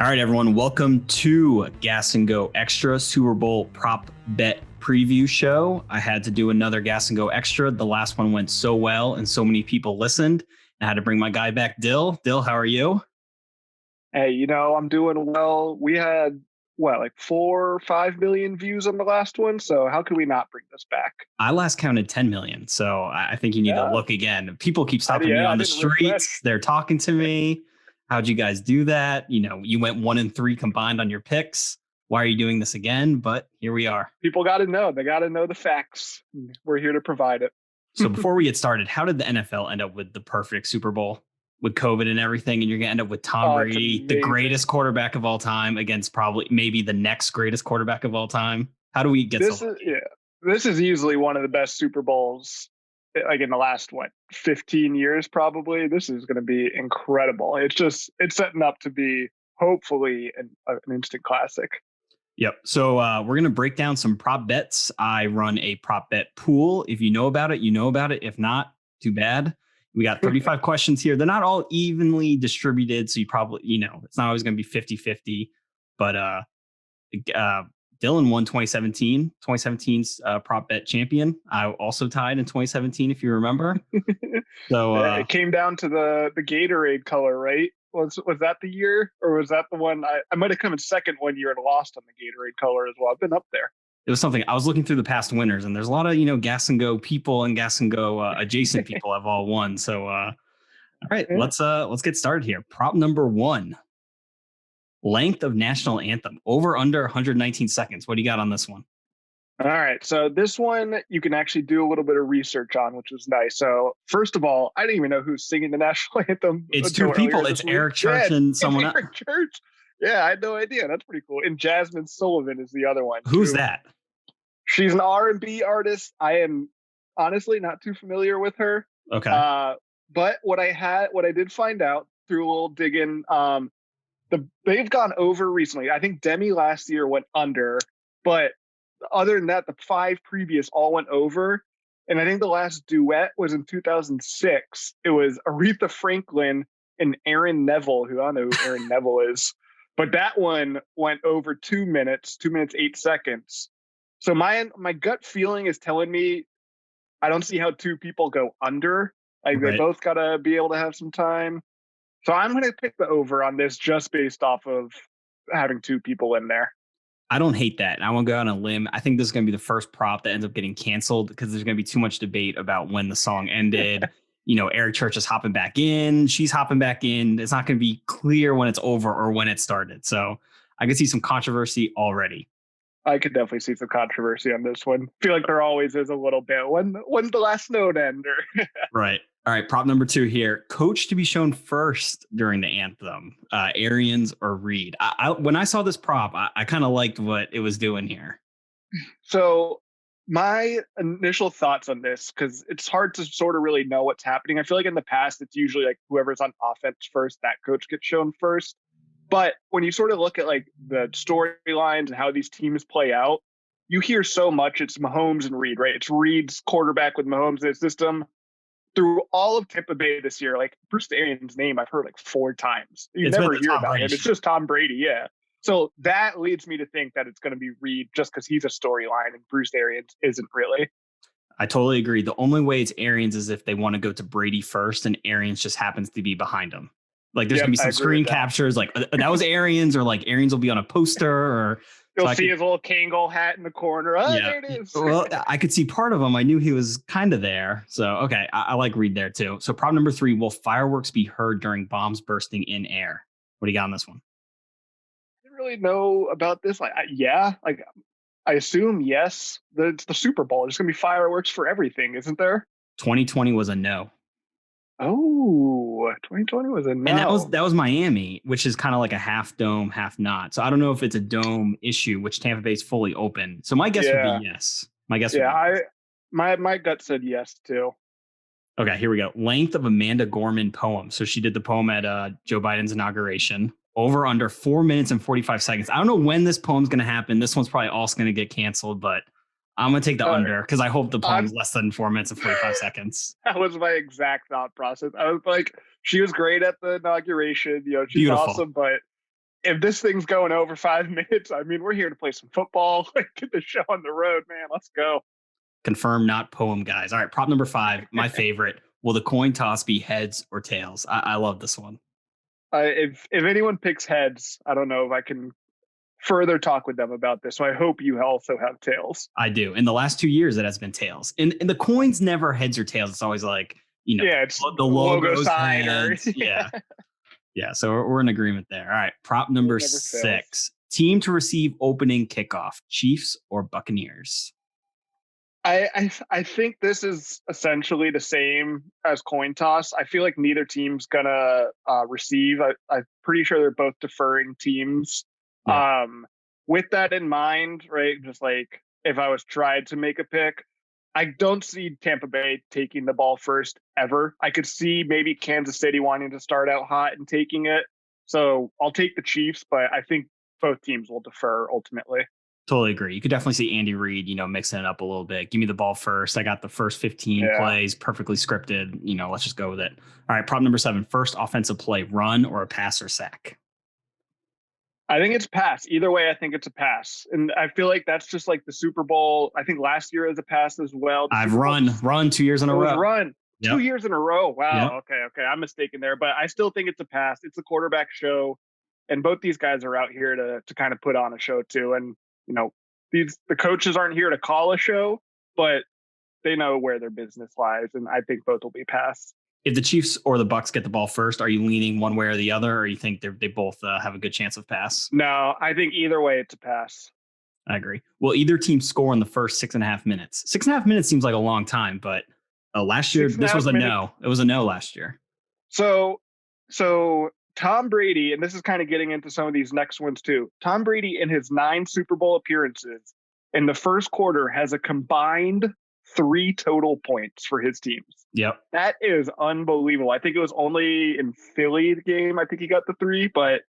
All right, everyone. Welcome to GasNGo Extra Super Bowl prop bet preview show. I had to do another GasNGo Extra. The last one went so well and so many people listened. I had to bring my guy back, Dyl. Dyl, how are you? Hey, I'm doing well. We had, like 4 or 5 million views on the last one. So how could we not bring this back? I last counted 10 million. So I think you need to look again. People keep stopping me on the streets. Refresh. They're talking to me. How'd you guys do that? You went 1-3 combined on your picks. Why are you doing this again? But here we are. People got to know. They got to know the facts. We're here to provide it. So before we get started, how did the NFL end up with the perfect Super Bowl with COVID and everything? And you're going to end up with Tom Brady, the greatest quarterback of all time, against maybe the next greatest quarterback of all time. How do we get this? This is easily one of the best Super Bowls, like in the last 15 years, probably. This is going to be incredible. It's setting up to be hopefully an instant classic. Yep. So we're going to break down some prop bets. I run a prop bet pool. If you know about it, you know about it. If not, too bad. We got 35 questions here. They're not all evenly distributed. So you probably, it's not always going to be 50-50. But Dylan won 2017's prop bet champion. I also tied in 2017, if you remember. So it came down to the Gatorade color, right? Was that the year, or was that the one I might have come in second one year and lost on the Gatorade color as well? I've been up there. It was something. I was looking through the past winners, and there's a lot of GasNGo people and GasNGo adjacent people have all won. So all right, let's get started here. Prop number 1. Length of national anthem over under 119 seconds. What do you got on this one? All right. So this one you can actually do a little bit of research on, which is nice. So first of all, I didn't even know who's singing the national anthem. It's two people. It's Eric Church and someone else. Eric Church. Yeah, I had no idea. That's pretty cool. And Jasmine Sullivan is the other one. Who's that? She's an R&B artist. I am honestly not too familiar with her. Okay. But what I did find out through a little digging, they've gone over recently. I think Demi last year went under, but other than that, the 5 previous all went over. And I think the last duet was in 2006. It was Aretha Franklin and Aaron Neville, who I don't know who Aaron Neville is. But that one went over 2 minutes, 2 minutes, 8 seconds. So my gut feeling is telling me I don't see how 2 people go under. Like They both got to be able to have some time. So I'm going to pick the over on this just based off of having 2 people in there. I don't hate that. I won't go on a limb. I think this is going to be the first prop that ends up getting canceled because there's going to be too much debate about when the song ended. Eric Church is hopping back in. She's hopping back in. It's not going to be clear when it's over or when it started. So I can see some controversy already. I could definitely see some controversy on this one. I feel like there always is a little bit. When's the last note end? Right. All right. Prop number 2 here. Coach to be shown first during the anthem. Arians or Reid. When I saw this prop, I kind of liked what it was doing here. So my initial thoughts on this, because it's hard to sort of really know what's happening. I feel like in the past, it's usually like whoever's on offense first, that coach gets shown first. But when you sort of look at like the storylines and how these teams play out, you hear so much. It's Mahomes and Reid, right? It's Reid's quarterback with Mahomes in his system. Through all of Tampa Bay this year, like Bruce Arians' name, I've heard like 4 times. You never hear about him. It's just Tom Brady, yeah. So that leads me to think that it's going to be Reid just because he's a storyline and Bruce Arians isn't really. I totally agree. The only way it's Arians is if they want to go to Brady first and Arians just happens to be behind him. Like there's going to be some screen captures like that was Arians, or like Arians will be on a poster, or you'll see his little Kangol hat in the corner. Oh, yeah. There it is. Well, I could see part of him. I knew he was kind of there. So, okay. I like Reid there too. So prop number 3, will fireworks be heard during bombs bursting in air? What do you got on this one? I didn't really know about this. I assume yes. It's the Super Bowl. There's going to be fireworks for everything, isn't there? 2020 was a no. Oh, 2020 was a no. And that was Miami, which is kind of like a half dome, half not. So I don't know if it's a dome issue, which Tampa Bay is fully open. So my guess would be yes. My guess would be yes. My gut said yes too. Okay, here we go. Length of Amanda Gorman poem. So she did the poem at Joe Biden's inauguration. Over under 4 minutes and 45 seconds. I don't know when this poem's going to happen. This one's probably also going to get canceled, but I'm going to take the under because I hope the poem's less than 4 minutes and 45 seconds. That was my exact thought process. I was like, she was great at the inauguration. She's Beautiful. Awesome, but if this thing's going over 5 minutes, I mean, we're here to play some football, like get the show on the road, man. Let's go. Confirm, not poem, guys. All right, prop number 5, my favorite. Will the coin toss be heads or tails? I love this one. If anyone picks heads, I don't know if I can further talk with them about this. So I hope you also have tails. I do. In the last 2 years, it has been tails. And the coin's never heads or tails. It's always like, it's the logo logo's sign heads. Yeah. Yeah. So we're in agreement there. All right. Prop number 6. Team to receive opening kickoff. Chiefs or Buccaneers? I think this is essentially the same as coin toss. I feel like neither team's gonna receive. I'm pretty sure they're both deferring teams. Yeah. With that in mind, right? Just like if I was tried to make a pick, I don't see Tampa Bay taking the ball first ever. I could see maybe Kansas City wanting to start out hot and taking it. So I'll take the Chiefs, but I think both teams will defer ultimately. Totally agree. You could definitely see Andy Reid, mixing it up a little bit. Give me the ball first. I got the first 15 plays perfectly scripted. Let's just go with it. All right. Prop number 7, first offensive play, run or a pass or sack? I think it's pass. Either way, I think it's a pass. And I feel like that's just like the Super Bowl. I think last year was a pass as well. I've run 2 years in a row. Run. Yep. 2 years in a row. Wow. Yep. Okay. I'm mistaken there. But I still think it's a pass. It's a quarterback show. And both these guys are out here to kind of put on a show too. And, the coaches aren't here to call a show, but they know where their business lies. And I think both will be passed. If the Chiefs or the Bucs get the ball first, are you leaning one way or the other, or you think they both have a good chance of pass? No, I think either way it's a pass. I agree. Will either team score in the first 6.5 minutes? 6.5 minutes seems like a long time, but last year this was a no. It was a no last year. So Tom Brady, and this is kind of getting into some of these next ones too. Tom Brady in his 9 Super Bowl appearances in the first quarter has a combined 3 total points for his teams. Yep. That is unbelievable. I think it was only in Philly the game. I think he got the 3, but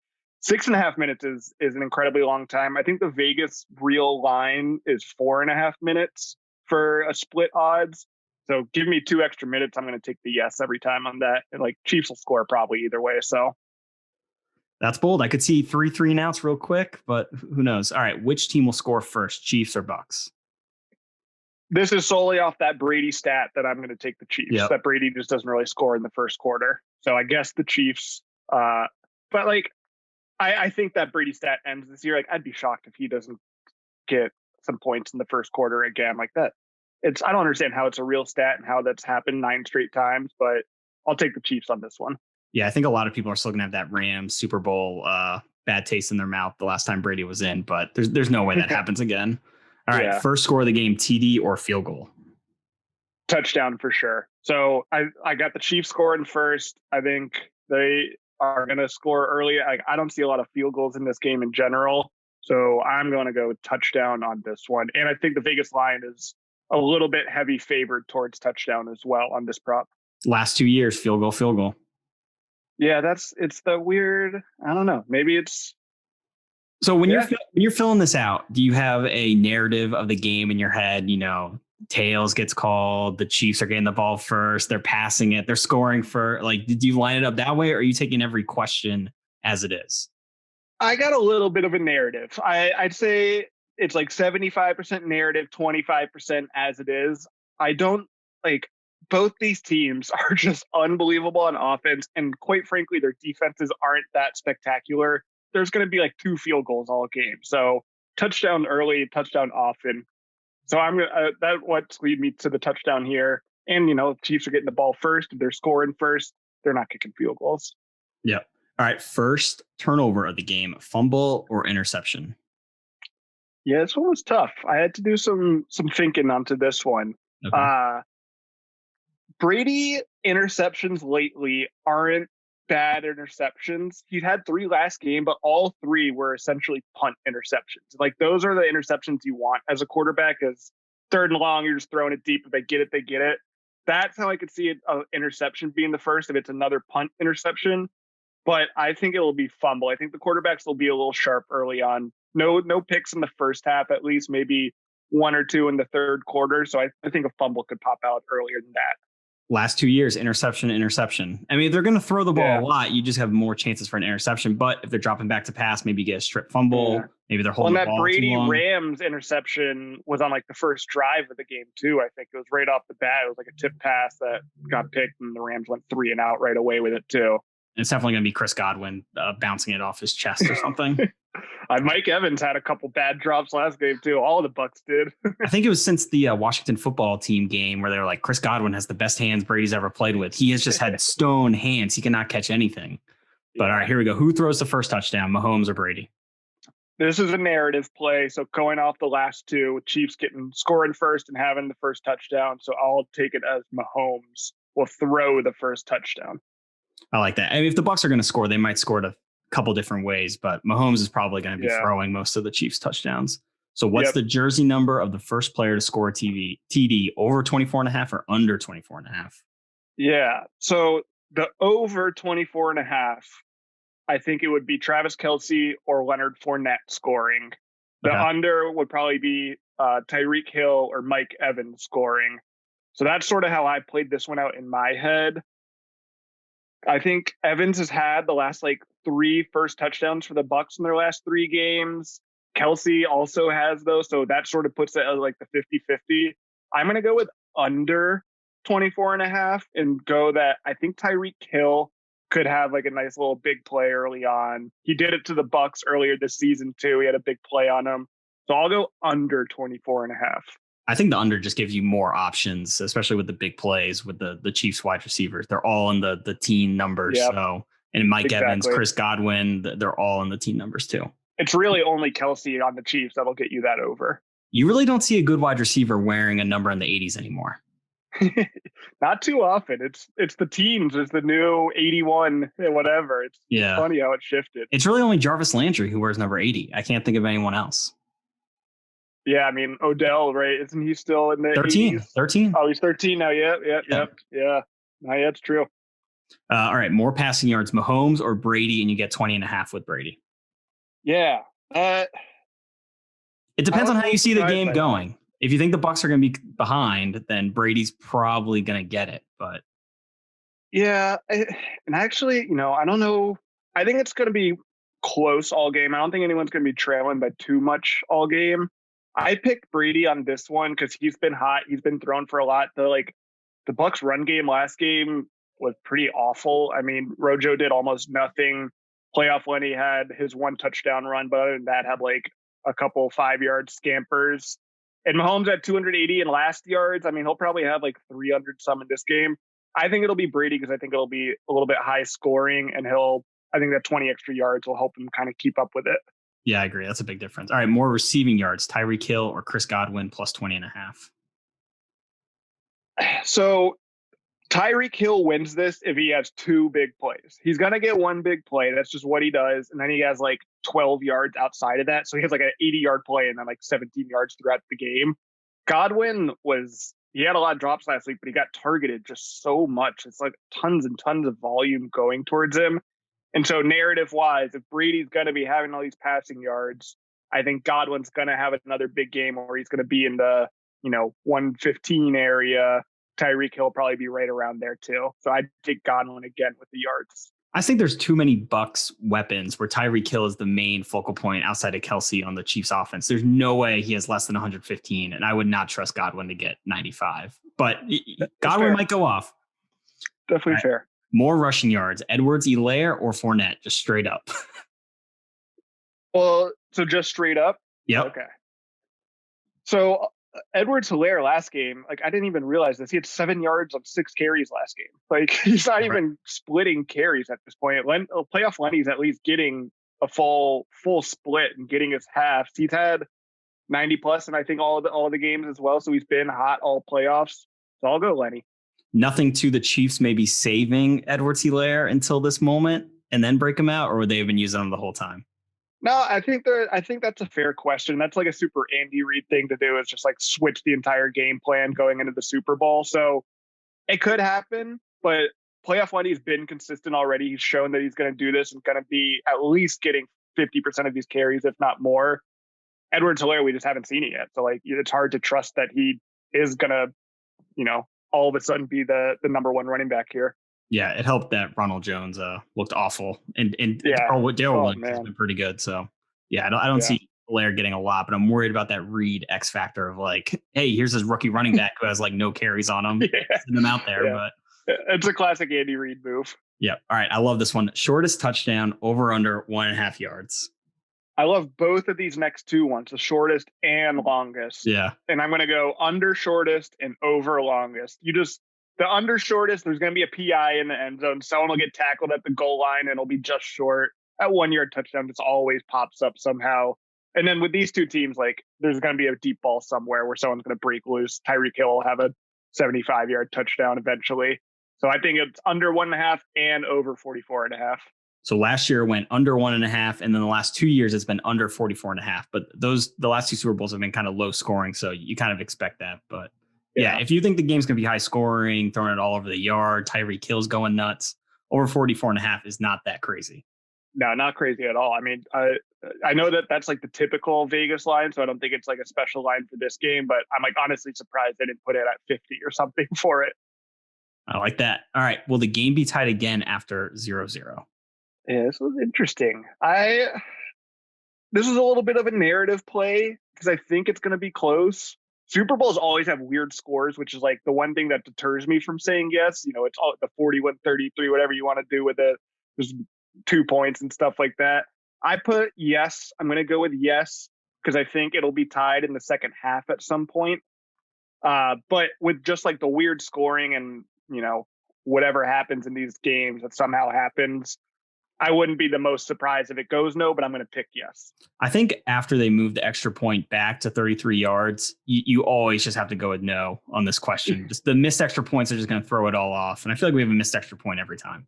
6.5 minutes is an incredibly long time. I think the Vegas real line is 4.5 minutes for a split odds. So give me 2 extra minutes. I'm going to take the yes every time on that. And like Chiefs will score probably either way. So that's bold. I could see 3 and outs real quick, but who knows? All right. Which team will score first, Chiefs or Bucs? This is solely off that Brady stat that I'm going to take the Chiefs. Yep. That Brady just doesn't really score in the first quarter. So I guess the Chiefs. But like, I think that Brady stat ends this year. Like, I'd be shocked if he doesn't get some points in the first quarter again like that. I don't understand how it's a real stat and how that's happened 9 straight times, but I'll take the Chiefs on this one. Yeah, I think a lot of people are still going to have that Rams Super Bowl bad taste in their mouth the last time Brady was in, but there's no way that happens again. All right, first score of the game, TD or field goal? Touchdown for sure. So I got the Chiefs scoring first. I think they are going to score early. I don't see a lot of field goals in this game in general, so I'm going to go touchdown on this one. And I think the Vegas line is a little bit heavy favored towards touchdown as well on this prop. Last 2 years, field goal. Yeah, it's the weird. I don't know. Maybe it's. So when you're filling this out, do you have a narrative of the game in your head? Tails gets called. The Chiefs are getting the ball first. They're passing it. They're scoring for. Like, did you line it up that way, or are you taking every question as it is? I got a little bit of a narrative. I'd say it's like 75% narrative, 25% as it is. I don't like. Both these teams are just unbelievable on offense. And quite frankly, their defenses aren't that spectacular. There's going to be like 2 field goals all game. So touchdown early, touchdown often. So I'm going to, that's what's lead me to the touchdown here. And, Chiefs are getting the ball first. They're scoring first. They're not kicking field goals. Yep. All right. First turnover of the game, fumble or interception? Yeah, this one was tough. I had to do some thinking onto this one. Okay. Brady interceptions lately aren't bad interceptions. He had 3 last game, but all 3 were essentially punt interceptions. Like, those are the interceptions you want as a quarterback, as 3rd and long, you're just throwing it deep. If they get it, they get it. That's how I could see an interception being the first if it's another punt interception. But I think it will be fumble. I think the quarterbacks will be a little sharp early on. No picks in the first half, at least maybe 1 or 2 in the 3rd quarter. So I think a fumble could pop out earlier than that. Last 2 years, interception, interception. I mean, if they're going to throw the ball a lot, you just have more chances for an interception. But if they're dropping back to pass, maybe you get a strip fumble. Maybe they're holding the ball Brady too long. Rams interception was on like the first drive of the game too. I think it was right off the bat. It was like a tip pass that got picked, and the Rams went 3 and out right away with it too. And it's definitely going to be Chris Godwin bouncing it off his chest or something. Mike Evans had a couple bad drops last game too. All the Bucs did. I think it was since the Washington football team game where they were like, Chris Godwin has the best hands Brady's ever played with. He has just had stone hands. He cannot catch anything. But all right, here we go. Who throws the first touchdown, Mahomes or Brady? This is a narrative play. So going off the last two, with Chiefs scoring first and having the first touchdown. So I'll take it as Mahomes will throw the first touchdown. I like that. I mean, if the Bucs are going to score, they might score it a couple different ways, but Mahomes is probably going to be throwing most of the Chiefs touchdowns. So what's the jersey number of the first player to score a TD over 24.5 or under 24.5? Yeah. So the over 24.5, I think it would be Travis Kelce or Leonard Fournette scoring. The under would probably be Tyreek Hill or Mike Evans scoring. So that's sort of how I played this one out in my head. I think Evans has had the last 3 first touchdowns for the Bucs in their last 3 games. Kelce also has those. So that sort of puts it as the 50-50. I'm going to go with under 24.5 and go that I think Tyreek Hill could have a nice little big play early on. He did it to the Bucs earlier this season too. He had a big play on him. So I'll go under 24.5. I think the under just gives you more options, especially with the big plays with the Chiefs wide receivers. They're all in the teen numbers. Yep. So, and Mike Evans, Chris Godwin, they're all in the teen numbers too. It's really only Kelce on the Chiefs that'll get you that over. You really don't see a good wide receiver wearing a number in the 80s anymore. Not too often. It's the teens. It's the new 81 whatever. It's funny how it shifted. It's really only Jarvis Landry who wears number 80. I can't think of anyone else. Yeah, I mean, Odell, right? Isn't he still in the 13? 80s? 13. Oh, he's 13 now. Yep. No, yeah, it's true. All right, more passing yards, Mahomes or Brady, and you get 20.5 with Brady. Yeah. It depends on how you see the game going. If you think the Bucs are going to be behind, then Brady's probably going to get it. But yeah, and actually, I don't know. I think it's going to be close all game. I don't think anyone's going to be trailing by too much all game. I picked Brady on this one because he's been hot. He's been thrown for a lot. The Bucs run game last game was pretty awful. I mean, Rojo did almost nothing. Playoff Lenny had his 1 touchdown run, but other than that, had a couple 5-yard scampers. And Mahomes had 280 in last yards. I mean, he'll probably have 300 some in this game. I think it'll be Brady because I think it'll be a little bit high scoring, and I think that 20 extra yards will help him kind of keep up with it. Yeah, I agree. That's a big difference. All right, more receiving yards, Tyreek Hill or Chris Godwin plus 20.5. So Tyreek Hill wins this if he has 2 big plays. He's going to get 1 big play. That's just what he does. And then he has 12 yards outside of that. So he has an 80-yard play and then 17 yards throughout the game. Godwin he had a lot of drops last week, but he got targeted just so much. It's tons and tons of volume going towards him. And so narrative-wise, if Brady's going to be having all these passing yards, I think Godwin's going to have another big game where he's going to be in the 115 area. Tyreek Hill will probably be right around there too. So I'd take Godwin again with the yards. I think there's too many Bucs weapons where Tyreek Hill is the main focal point outside of Kelce on the Chiefs offense. There's no way he has less than 115, and I would not trust Godwin to get 95. But Godwin might go off. Definitely fair. More rushing yards, Edwards-Helaire or Fournette, just straight up. Well, so just straight up? Yep. Okay. So Edwards-Helaire last game, I didn't even realize this. He had 7 yards on 6 carries last game. He's not even splitting carries at this point. Playoff Lenny's at least getting a full split and getting his halves. He's had 90 plus, and I think all the games as well. So he's been hot all playoffs. So I'll go Lenny. Nothing to the Chiefs maybe saving Edwards-Helaire until this moment and then break him out, or would they have been using him the whole time? No, I think that's a fair question. That's a super Andy Reid thing to do, is just switch the entire game plan going into the Super Bowl. So it could happen, but Playoff Lenny's been consistent already. He's shown that he's going to do this and going to be at least getting 50% of these carries, if not more. Edwards-Helaire, we just haven't seen it yet. So it's hard to trust that he is going to, all of a sudden be the number one running back here. Yeah, it helped that Ronald Jones looked awful, and Yeah. Darrell Oh, Williams has man. been pretty good. So yeah, I don't see Blair getting a lot, but I'm worried about that Reid X factor of like, hey, here's his rookie running back who has like no carries on him, send him out there. But it's a classic Andy Reid move. Yeah. All right, I love this one. Shortest touchdown over under 1.5 yards. I love both of these next two ones, the shortest and longest. Yeah. And I'm going to go under shortest and over longest. The under shortest, there's going to be a PI in the end zone. Someone will get tackled at the goal line and it'll be just short. At 1 yard touchdown, just always pops up somehow. And then with these two teams, like there's going to be a deep ball somewhere where someone's going to break loose. Tyreek Hill will have a 75-yard touchdown eventually. So I think it's under 1.5 and over 44.5. So last year it went under 1.5, and then the last 2 years it's been under 44.5. But the last two Super Bowls have been kind of low scoring, so you kind of expect that. But yeah, if you think the game's gonna be high scoring, throwing it all over the yard, Tyreek Hill's going nuts, over 44.5 is not that crazy. No, not crazy at all. I mean, I know that's like the typical Vegas line, so I don't think it's like a special line for this game. But I'm like honestly surprised they didn't put it at 50 or something for it. I like that. All right, will the game be tied again after 0-0? Yeah, this was interesting. This is a little bit of a narrative play because I think it's going to be close. Super Bowls always have weird scores, which is like the one thing that deters me from saying yes. You know, it's all the 41-33, whatever you want to do with it. There's 2 points and stuff like that. I put yes. I'm going to go with yes because I think it'll be tied in the second half at some point. But with just like the weird scoring and, you know, whatever happens in these games that somehow happens, I wouldn't be the most surprised if it goes no, but I'm going to pick yes. I think after they move the extra point back to 33 yards, you always just have to go with no on this question. Just the missed extra points are just going to throw it all off. And I feel like we have a missed extra point every time.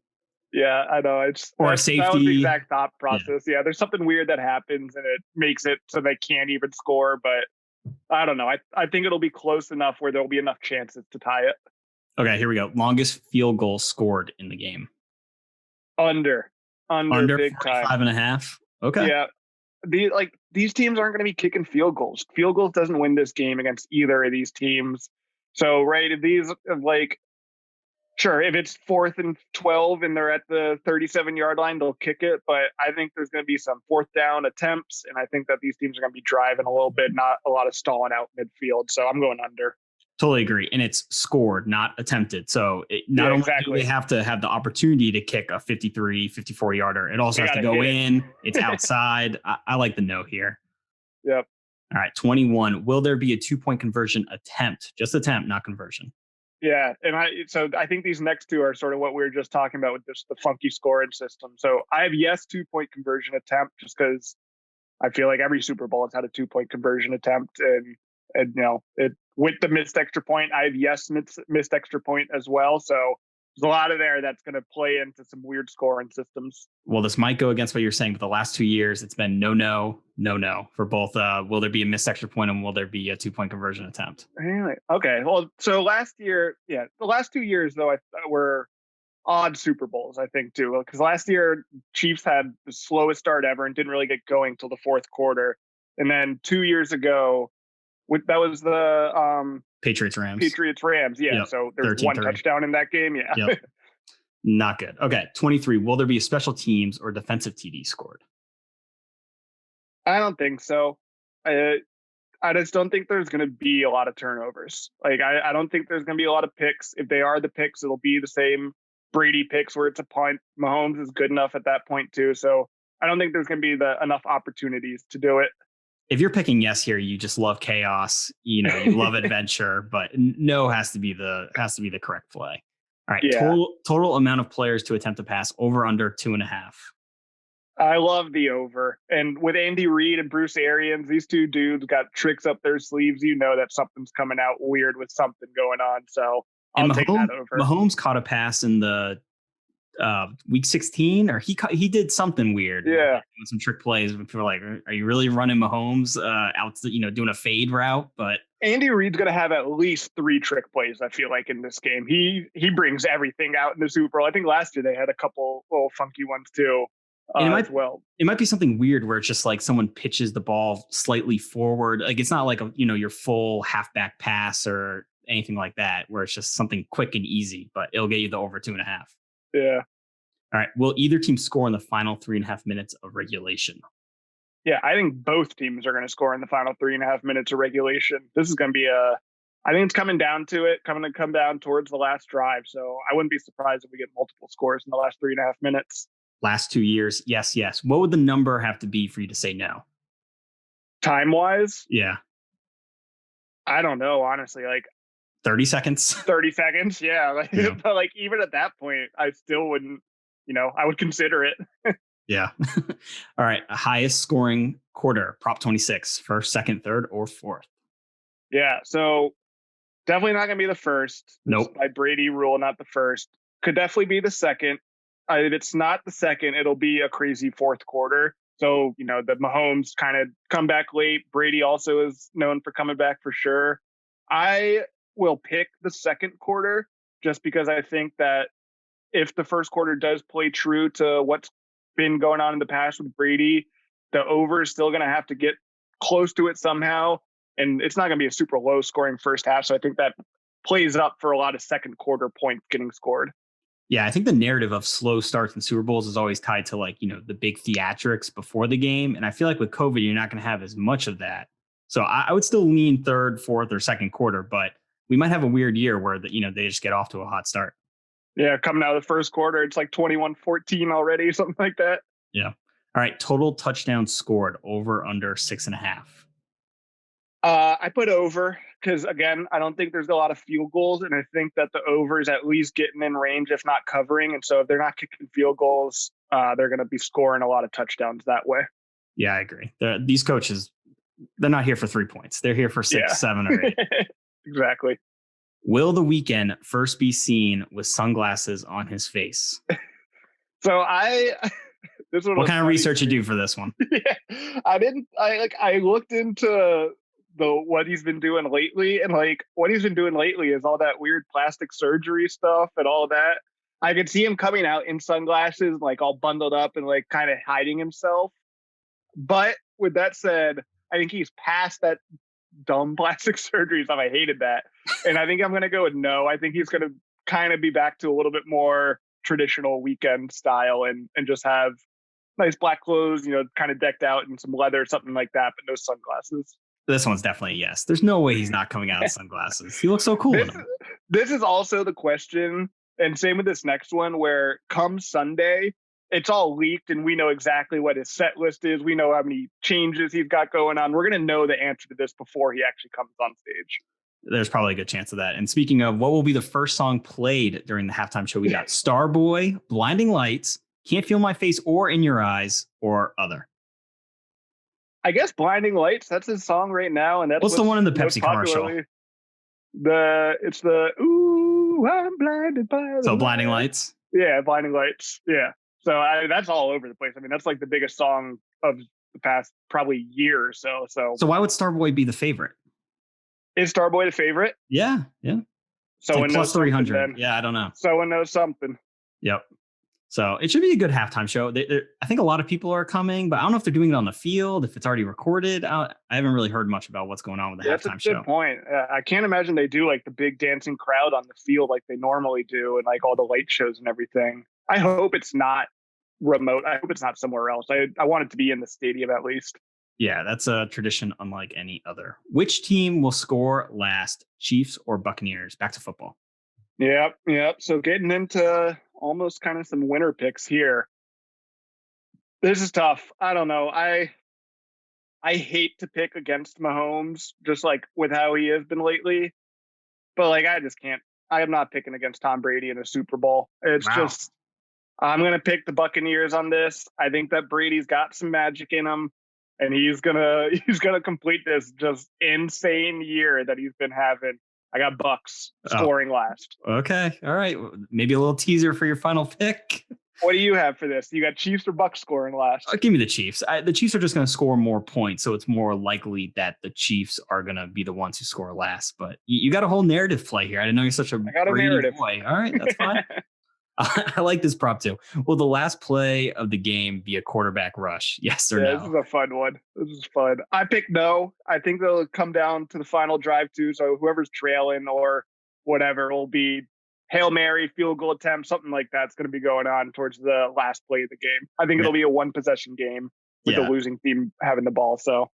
Yeah, I know. Or a safety. That was the exact thought process. Yeah, there's something weird that happens and it makes it so they can't even score. But I don't know. I think it'll be close enough where there'll be enough chances to tie it. Okay, here we go. Longest field goal scored in the game. Under big 45.5. Okay. Yeah. These teams aren't going to be kicking field goals. Field goals doesn't win this game against either of these teams. So, right, if these sure, if it's 4th and 12 and they're at the 37-yard line, they'll kick it. But I think there's going to be some 4th down attempts, and I think that these teams are going to be driving a little bit, not a lot of stalling out midfield. So I'm going under. Totally agree. And it's scored, not attempted. So not only do they have to have the opportunity to kick a 53, 54 yarder, it also has to go in. It's outside. I like the no here. Yep. All right. 21. Will there be a 2-point conversion attempt? Just attempt, not conversion. Yeah. And I think these next two are sort of what we were just talking about with just the funky scoring system. So I have yes, 2-point conversion attempt, just because I feel like every Super Bowl has had a 2-point conversion attempt. And you know, with the missed extra point, I have yes, missed extra point as well. So there's a lot of there that's going to play into some weird scoring systems. Well, this might go against what you're saying, but the last 2 years, it's been no for both. Will there be a missed extra point and will there be a 2-point conversion attempt? Really? Okay. Well, so last year, the last 2 years, though, were odd Super Bowls, I think, too. Because last year, Chiefs had the slowest start ever and didn't really get going till the fourth quarter. And then 2 years ago, that was the Patriots Rams. Yeah. Yep. So there's 1 touchdown in that game. Yeah. Yep. Not good. Okay. 23. Will there be a special teams or defensive TD scored? I don't think so. I just don't think there's going to be a lot of turnovers. Like, I don't think there's going to be a lot of picks. If they are the picks, it'll be the same Brady picks where it's a punt. Mahomes is good enough at that point too. So I don't think there's going to be enough opportunities to do it. If you're picking yes here, you just love chaos. You know, you love adventure, but no has to be the correct play. All right. Yeah. Total amount of players to attempt to pass over under 2.5. I love the over. And with Andy Reid and Bruce Arians, these two dudes got tricks up their sleeves. You know that something's coming out weird with something going on. So I'll take that over. Mahomes caught a pass in the week 16, or he did something weird. Yeah. Some trick plays. People are like, are you really running Mahomes out, doing a fade route? But Andy Reid's going to have at least 3 trick plays, I feel like, in this game. He brings everything out in the Super Bowl. I think last year they had a couple little funky ones too. As well. It might be something weird where it's just like someone pitches the ball slightly forward. Like it's not like your full halfback pass, or anything like that, where it's just something quick and easy, but it'll get you the over 2.5. Yeah. All right. Will either team score in the final 3.5 minutes of regulation? Yeah, I think both teams are going to score in the final 3.5 minutes of regulation. This is going to be I think it's coming down to it, coming to come down towards the last drive. So I wouldn't be surprised if we get multiple scores in the last 3.5 minutes. Last 2 years, yes. What would the number have to be for you to say no? Time-wise? Yeah. I don't know, honestly. Like 30 seconds? 30 seconds, yeah. Yeah. But like even at that point, I still wouldn't, I would consider it. Yeah. All right. Highest scoring quarter, prop 26, first, second, third, or fourth? Yeah. So definitely not going to be the first. Nope. By Brady rule, not the first. Could definitely be the second. If it's not the second, it'll be a crazy fourth quarter. So, the Mahomes kind of come back late. Brady also is known for coming back for sure. I will pick the second quarter just because I think that if the first quarter does play true to what's been going on in the past with Brady, the over is still going to have to get close to it somehow. And it's not going to be a super low scoring first half. So I think that plays up for a lot of second quarter points getting scored. Yeah, I think the narrative of slow starts in Super Bowls is always tied to the big theatrics before the game. And I feel like with COVID, you're not going to have as much of that. So I would still lean third, fourth, or second quarter, but we might have a weird year where they just get off to a hot start. Yeah, coming out of the first quarter, it's like 21-14 already, something like that. Yeah. All right. Total touchdowns scored, over under 6.5. I put over because, again, I don't think there's a lot of field goals, and I think that the over is at least getting in range, if not covering. And so if they're not kicking field goals, they're going to be scoring a lot of touchdowns that way. Yeah, I agree. These coaches, they're not here for 3 points. They're here for 6, 7, or 8. Exactly. Will the Weeknd first be seen with sunglasses on his face? So what kind of research you do for this one? Yeah, I looked into what he's been doing lately, and what he's been doing lately is all that weird plastic surgery stuff and all of that. I could see him coming out in sunglasses, like all bundled up and like kind of hiding himself. But with that said, I think he's past that dumb plastic surgery stuff. I hated that. And I think I'm going to go with no. I think he's going to kind of be back to a little bit more traditional Weeknd style and just have nice black clothes, kind of decked out in some leather, something like that, but no sunglasses. This one's definitely a yes. There's no way he's not coming out in sunglasses. He looks so cool. This is also the question, and same with this next one, where come Sunday, it's all leaked and we know exactly what his set list is. We know how many changes he's got going on. We're going to know the answer to this before he actually comes on stage. There's probably a good chance of that. And speaking of, what will be the first song played during the halftime show? We got Starboy, Blinding Lights, Can't Feel My Face or In Your Eyes, or other. I guess Blinding Lights, that's his song right now. And that's what's the one in the Pepsi commercial? It's the Ooh, I'm blinded by the Blinding Lights? Yeah, Blinding Lights. Yeah. So that's all over the place. I mean, that's like the biggest song of the past probably year or so. So why would Starboy be the favorite? Is Starboy the favorite? Yeah. So like plus 300. Yeah, I don't know. Someone knows something. Yep. So it should be a good halftime show. I think a lot of people are coming, but I don't know if they're doing it on the field, if it's already recorded. I haven't really heard much about what's going on with the halftime show. That's a good point. I can't imagine they do like the big dancing crowd on the field like they normally do and like all the light shows and everything. I hope it's not remote. I hope it's not somewhere else. I want it to be in the stadium at least. Yeah, that's a tradition unlike any other. Which team will score last, Chiefs or Buccaneers? Back to football. Yep. So getting into almost kind of some winner picks here. This is tough. I don't know. I hate to pick against Mahomes, just like with how he has been lately. But like, I just can't. I am not picking against Tom Brady in a Super Bowl. It's just, I'm going to pick the Buccaneers on this. I think that Brady's got some magic in him. And he's gonna complete this just insane year that he's been having. I got Bucks scoring last. Okay, all right. Maybe a little teaser for your final pick. What do you have for this? You got Chiefs or Bucks scoring last? Give me the Chiefs. The Chiefs are just going to score more points, so it's more likely that the Chiefs are going to be the ones who score last. But you got a whole narrative play here. I didn't know you're such a Brady boy. All right, that's fine. I like this prop too. Will the last play of the game be a quarterback rush? Yes or Yeah, no? this is a fun one. This is fun. I pick no. I think they'll come down to the final drive too. So whoever's trailing or whatever will be Hail Mary, field goal attempt, something like that's going to be going on towards the last play of the game. I think it'll be a one possession game with the losing team having the ball. So.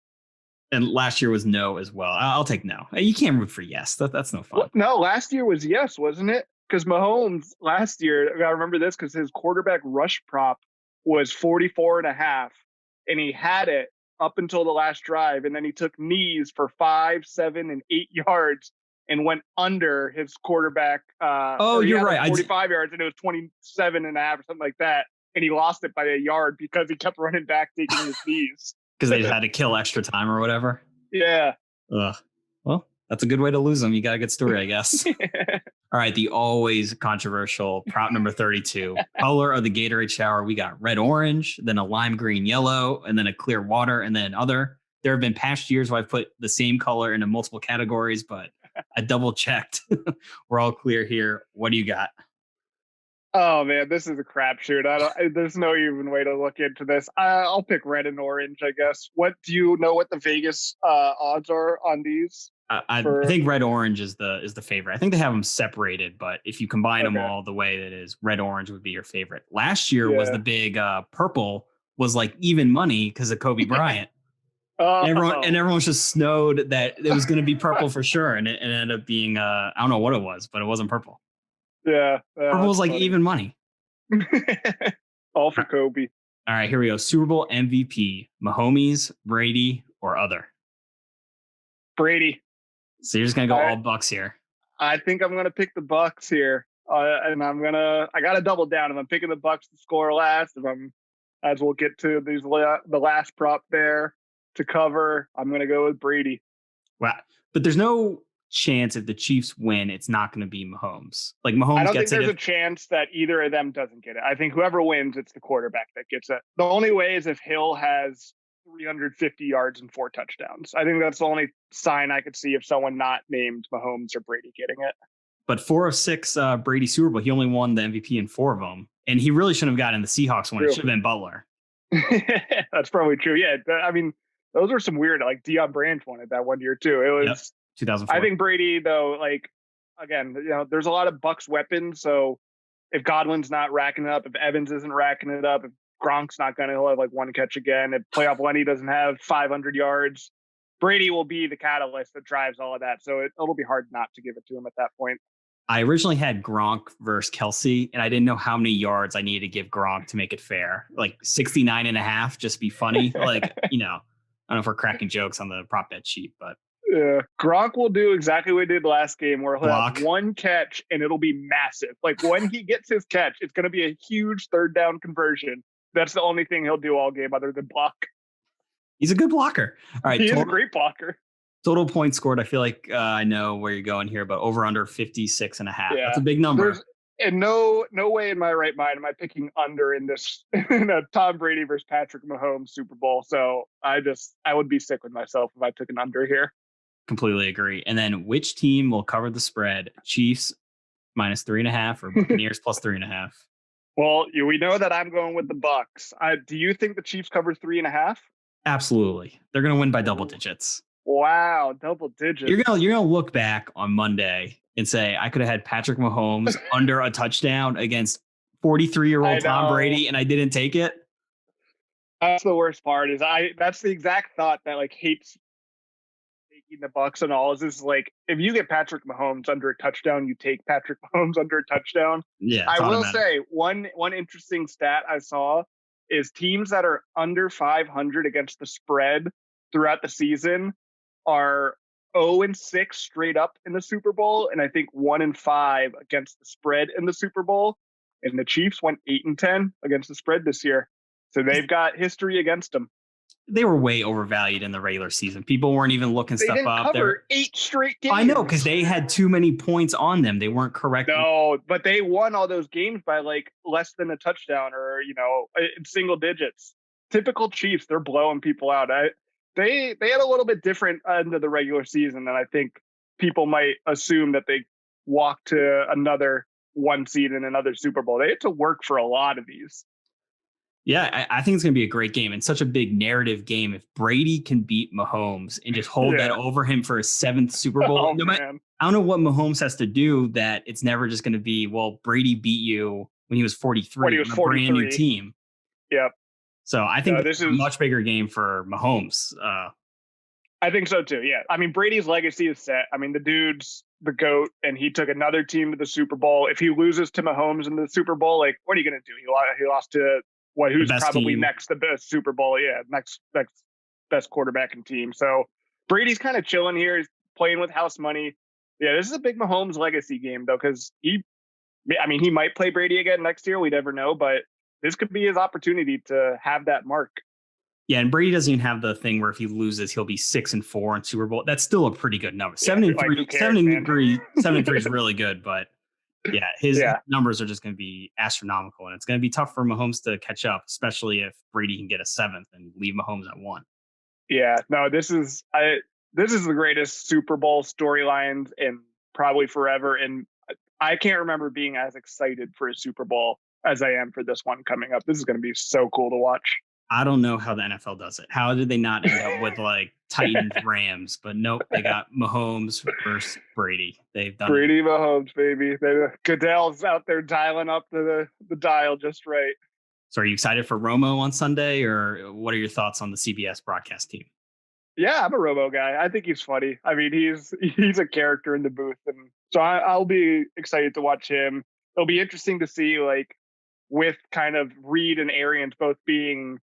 And last year was no as well. I'll take no. You can't root for yes. That's no fun. Well, no, last year was yes, wasn't it? Because Mahomes last year, I got to remember this because his quarterback rush prop was 44.5, and he had it up until the last drive, and then he took knees for 5, 7, and 8 yards and went under his quarterback. You're right. 45 yards, and it was 27.5 or something like that, and he lost it by a yard because he kept running back, taking his knees. Because they had to kill extra time or whatever. Yeah. Ugh. Well, that's a good way to lose them. You got a good story, I guess. All right. The always controversial prop number 32. Color of the Gatorade shower. We got red, orange, then a lime green, yellow, and then a clear water, and then other. There have been past years where I've put the same color into multiple categories, but I double checked. We're all clear here. What do you got? Oh man, this is a crapshoot. There's no even way to look into this. I'll pick red and orange, I guess. What do you know? What the Vegas odds are on these? I think red orange is the favorite. I think they have them separated, but if you combine them all the way that is, red orange would be your favorite. Last year was the big purple was like even money because of Kobe Bryant. And everyone's just snowed that it was going to be purple for sure, and it ended up being I don't know what it was, but it wasn't purple. Yeah. Purple was like funny. Even money. All for Kobe. All right, here we go. Super Bowl MVP, Mahomes, Brady, or other? Brady. So you're just going to go all Bucks here. I think I'm going to pick the Bucks here. And I got to double down. If I'm picking the Bucks to score last, as we'll get to the last prop there to cover, I'm going to go with Brady. Wow. But there's no chance if the Chiefs win, it's not going to be Mahomes. Like Mahomes, I don't think there's a chance that either of them doesn't get it. I think whoever wins, it's the quarterback that gets it. The only way is if Hill has 350 yards and 4 touchdowns. I think that's the only sign I could see of someone not named Mahomes or Brady getting it. But 4 of 6 Brady Super Bowl, he only won the MVP in 4 of them, and he really shouldn't have gotten the Seahawks one. True. It should have been Butler. That's probably true. Yeah, I mean, those were some weird. Like Deion Branch won it that one year too. It was 2004. I think Brady though. Like again, there's a lot of Bucks weapons. So if Godwin's not racking it up, if Evans isn't racking it up, if Gronk's not going to, he'll have like one catch again. If playoff Lenny doesn't have 500 yards, Brady will be the catalyst that drives all of that. So it'll be hard not to give it to him at that point. I originally had Gronk versus Kelsey, and I didn't know how many yards I needed to give Gronk to make it fair. Like 69.5, just be funny. Like, I don't know if we're cracking jokes on the prop bet sheet, but. Yeah, Gronk will do exactly what he did last game where he'll have one catch and it'll be massive. Like when he gets his catch, it's going to be a huge third down conversion. That's the only thing he'll do all game other than block. He's a good blocker. All right. He is a great blocker. Total points scored. I feel like I know where you're going here, but over under 56.5. Yeah. That's a big number. And no way in my right mind am I picking under in this in a Tom Brady versus Patrick Mahomes Super Bowl. So I would be sick with myself if I took an under here. Completely agree. And then which team will cover the spread? Chiefs -3.5 or Buccaneers +3.5? Well, we know that I'm going with the Bucks. Do you think the Chiefs cover 3.5? Absolutely. They're going to win by double digits. Wow, double digits. You're gonna look back on Monday and say, I could have had Patrick Mahomes under a touchdown against 43-year-old Tom Brady, and I didn't take it. That's the worst part. That's the exact thought that hates taking the Bucks and all. Is this like if you get Patrick Mahomes under a touchdown, you take Patrick Mahomes under a touchdown. Yeah, I will say one interesting stat I saw is teams that are under 500 against the spread throughout the season are 0-6 straight up in the Super Bowl, and I think 1-5 against the spread in the Super Bowl. And the Chiefs went 8-10 against the spread this year, so they've got history against them. They were way overvalued in the regular season. People weren't even looking stuff up. They covered 8 straight games. I know, because they had too many points on them. They weren't correct. No, but they won all those games by less than a touchdown or in single digits. Typical Chiefs, they're blowing people out. They had a little bit different end of the regular season than I think people might assume that they walked to another one seed in another Super Bowl. They had to work for a lot of these. Yeah, I think it's going to be a great game and such a big narrative game. If Brady can beat Mahomes and just hold that over him for his 7th Super Bowl, I don't know what Mahomes has to do that it's never just going to be, well, Brady beat you when he was 43 on a brand new team. Yep. So I think this is a much bigger game for Mahomes. I think so too. Yeah. I mean, Brady's legacy is set. I mean, the dude's the GOAT, and he took another team to the Super Bowl. If he loses to Mahomes in the Super Bowl, like, what are you going to do? He lost to who's probably team. Next the best Super Bowl. Yeah. Next best quarterback in team. So Brady's kind of chilling here. He's playing with house money. Yeah. This is a big Mahomes legacy game though. Cause he might play Brady again next year. We never know, but this could be his opportunity to have that mark. Yeah, and Brady doesn't even have the thing where if he loses, he'll be 6-4 in Super Bowl. That's still a pretty good number. 7-3 is really good, but yeah, his numbers are just going to be astronomical, and it's going to be tough for Mahomes to catch up, especially if Brady can get a 7th and leave Mahomes at 1. Yeah, no, this is the greatest Super Bowl storylines in probably forever, and I can't remember being as excited for a Super Bowl as I am for this one coming up. This is going to be so cool to watch. I don't know how the NFL does it. How did they not end up with like Titans, Rams? But nope, they got Mahomes versus Brady. They've done Brady, Mahomes, baby. Goodell's out there dialing up the dial just right. So are you excited for Romo on Sunday, or what are your thoughts on the CBS broadcast team? Yeah, I'm a Romo guy. I think he's funny. I mean, he's a character in the booth, and so I'll be excited to watch him. It'll be interesting to see, like, with kind of Reid and Arians both being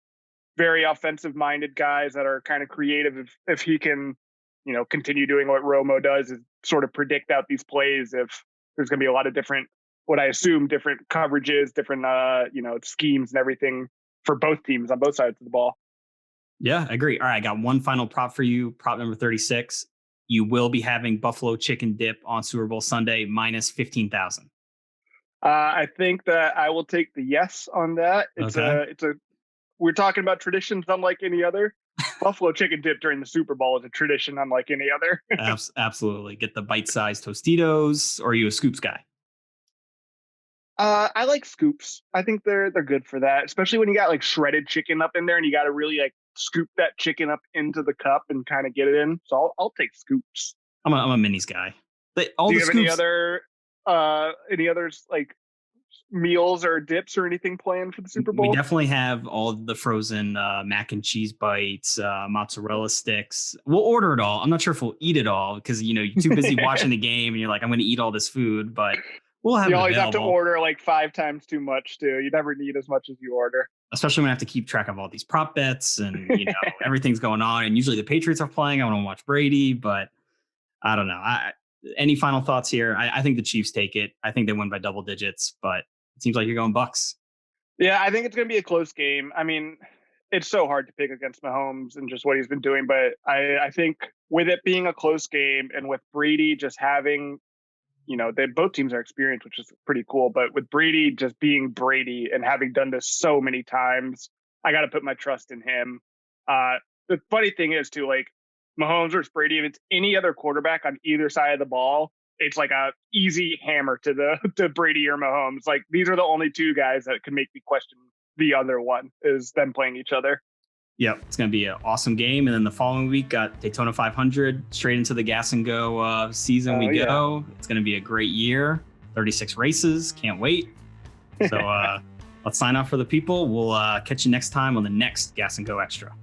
very offensive-minded guys that are kind of creative. If he can, continue doing what Romo does, is sort of predict out these plays. If there's going to be a lot of different, what I assume, different coverages, different, schemes and everything for both teams on both sides of the ball. Yeah, I agree. All right, I got one final prop for you. Prop number 36. You will be having buffalo chicken dip on Super Bowl Sunday, minus 15,000. I think that I will take the yes on that. We're talking about traditions unlike any other. Buffalo chicken dip during the Super Bowl is a tradition unlike any other. Absolutely. Get the bite-sized Tostitos, or are you a scoops guy? I like scoops. I think they're good for that, especially when you got like shredded chicken up in there and you got to really like scoop that chicken up into the cup and kind of get it in. So I'll take scoops. I'm a minis guy. Do you have any others like meals or dips or anything planned for the Super Bowl? We definitely have all the frozen mac and cheese bites, mozzarella sticks. We'll order it all. I'm not sure if we'll eat it all because, you're too busy watching the game and you're like, I'm going to eat all this food, but we'll have it available. You always have to order like 5 times too much too. You never need as much as you order. Especially when I have to keep track of all these prop bets and, everything's going on. And usually the Patriots are playing. I want to watch Brady, but I don't know. Any final thoughts here? I think the Chiefs take it. I think they win by double digits, but it seems like you're going Bucks. Yeah, I think it's going to be a close game. I mean, it's so hard to pick against Mahomes and just what he's been doing. But I think with it being a close game and with Brady just having, both teams are experienced, which is pretty cool. But with Brady just being Brady and having done this so many times, I got to put my trust in him. The funny thing is, too, like Mahomes versus Brady, if it's any other quarterback on either side of the ball, it's like a easy hammer to Brady or Mahomes. Like, these are the only two guys that can make me question the other one, is them playing each other. Yep, it's going to be an awesome game. And then the following week, got Daytona 500, straight into the Gas and Go season we go. Yeah. It's going to be a great year. 36 races. Can't wait. So let's sign up for the people. We'll catch you next time on the next Gas and Go Extra.